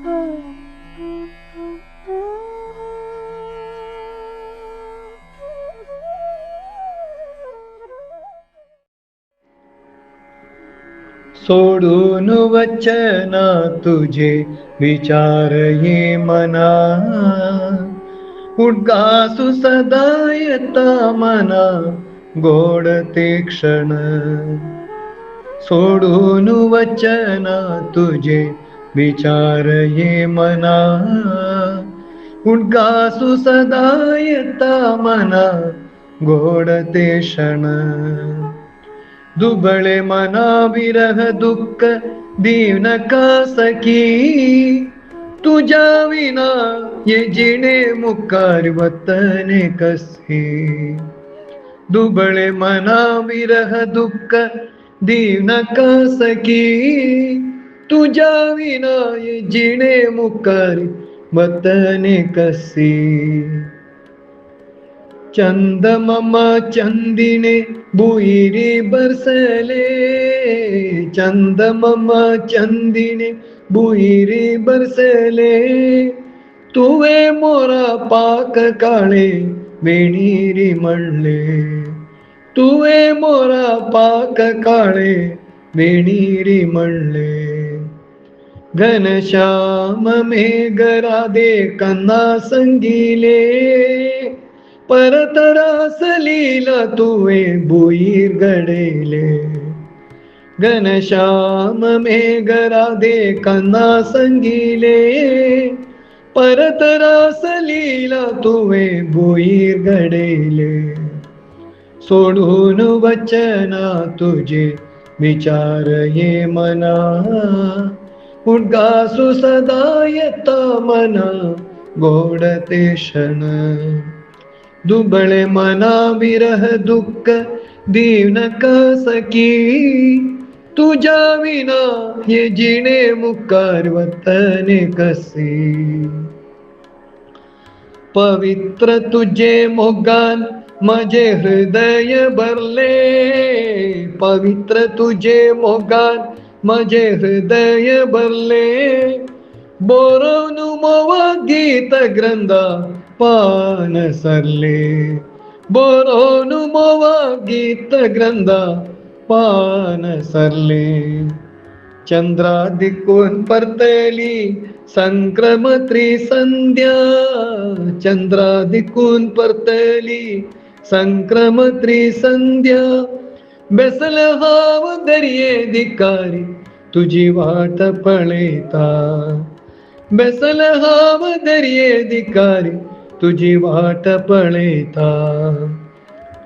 सोडून वचना तुझे विचार ये मना, उद्गासु सदा येता मना गोड ते क्षण. सोडून वचना तुझे विचार ये मना, उद्गासु सदा येता मना गोड ते क्षण. दुबळे मना विरह दुःख दीन का सखी, तुझ्या विना ये जिणे मुकार वतने कसे. दुबळे मना विरह दुःख दीन का सखी, तुझ्या विना ये जिणे मुकार वतने कसे. चंद मम चंदिने बुईरी बरसले, चंद मम चंदिने बुईरी बरसले. तुवे मोरा पाक काळे वेणीरी म्हणले, तुवे मोरा पाक काळे वेणीरी म्हणले. घनश्याम मेघराधे कन्ना संगीले, परत रासलीला तुवे बुईर गडेले. घनश्याम मेघराधे कन्ना संगीले, परत रासलीला तुवे बुईर गडेले. सोडून वचना तुझे विचार ये मना, उद्गासु सदा येता मना गोड ते क्षण. दुबळे मना विरह दुःख दीन का सखी, तुझ्या विना ये जिणे मुकार वतने कसे. पवित्र तुझे मोगान माझे हृदय भरले, पवित्र तुझे मोगान माझे हृदय भरले. बोरवून मोवा गीत ग्रंथा पान सरले, बोरवून मोवा गीत ग्रंथा पान सरले. चंद्रादिकून परतली संक्रम त्रिसंध्या, चंद्रादिकून परतली संक्रम त्रिसंध्या. बेसल हाव दर्ये धिकारी तुझी वाट पळेता, बेसल हाव दर्ये धिकारी तुझी वाट पळेता.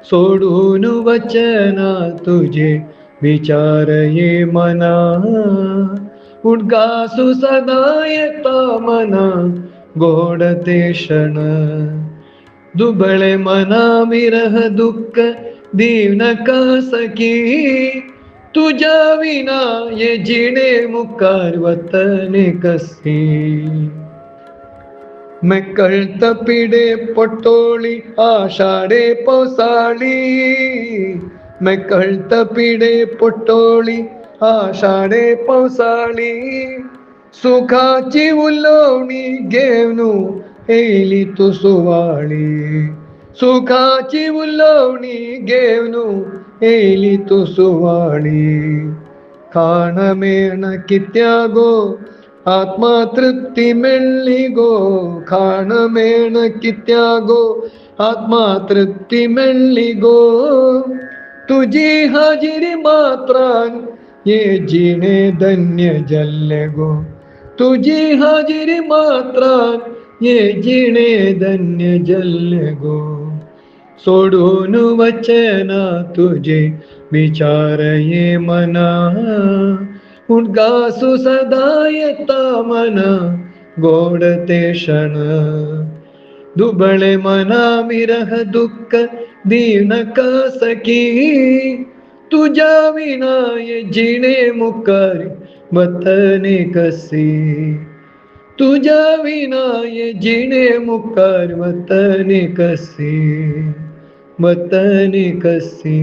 सोडून वचना तुझे विचार ये मना, उद्गासु सदा येता मना गोड ते क्षण. दुबळे मना विरह दुःख दीन का सखी, तुझ्या विना ये जिणे मुकार वतने कसे. मैं कळत पिढे पटोळी आषाढे पावसाळी, मैं कळत पिढे पटोळी आषाढे पावसाळी. सुखाची उलवणी घेवनू येली तू सुवाळी, सुखाची उलवणी घेवनू येली तू सुवाळी. खाण मेण कित्या गो आत्मा तृप्ती मिळली गो, खाण मेण कित्या गो आत्मा तृप्ती मिळली गो. तुझी हाजिरी मात्रान ये जिणे धन्य जल्ले गो, तुझी हाजिरी मात्रान ये जिणे धन्य जल्ले गो. सोडून वचना तुझे विचार ये मना, उद्गासु सदा येता मना गोड ते क्षण. दुबळे मना विरह दुःख दीन का सखी, तुझ्या विना ये जिणे मुकार वतने कसे. तुझ्या विना ये जिणे मुकार वतने कसे, वतने कसे.